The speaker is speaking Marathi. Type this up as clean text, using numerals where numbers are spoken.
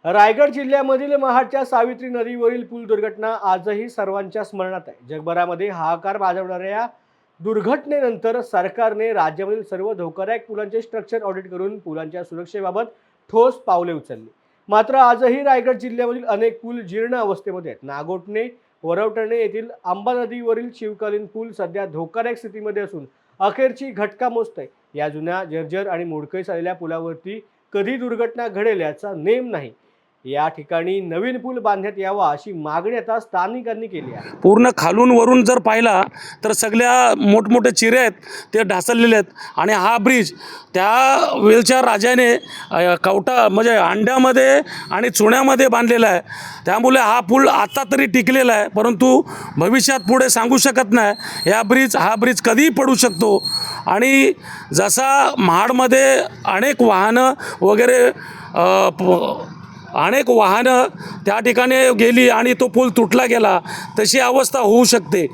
रायगड जिल्ह्यामधील महाडच्या सावित्री नदीवरील पूल दुर्घटना आजही सर्वांच्या स्मरणात आहे। जगभरामध्ये हाहाकार माजवणाऱ्या या दुर्घटनेनंतर सरकारने राज्यामधील सर्व धोकादायक पुलांचे स्ट्रक्चर ऑडिट करून पुलांच्या सुरक्षेबाबत ठोस पावले उचलली। मात्र आजही रायगड जिल्ह्यामधील अनेक पूल जीर्ण अवस्थेमध्ये आहेत। नागोठणे वरवटणे येथील आंबा नदीवरील शिवकालीन पूल सध्या धोकादायक स्थितीमध्ये असून अखेरची घटका मोजतंय। या जुन्या जर्जर आणि मोडकळीस आलेल्या पुलावरती कधी दुर्घटना घडेल याचा नेम नाही। या ठिकाणी नवीन पूल बांधण्यात यावा अशी मागणी आता स्थानिकांनी केली आहे। पूर्ण खालून वरून जर पाहिला तर सगळ्या मोठमोठे चिरे आहेत ते ढासळलेले आहेत आणि हा ब्रिज त्या वेळच्या राजाने कवटा म्हणजे अंड्यामध्ये आणि चुण्यामध्ये बांधलेला आहे। त्यामुळे हा पूल आता तरी टिकलेला आहे, परंतु भविष्यात पुढे सांगू शकत नाही। हा ब्रिज कधीही पडू शकतो आणि जसा महाडमध्ये अनेक वाहनं त्या ठिकाणी गेली आणि तो पूल तुटला गेला, तशी अवस्था होऊ शकते।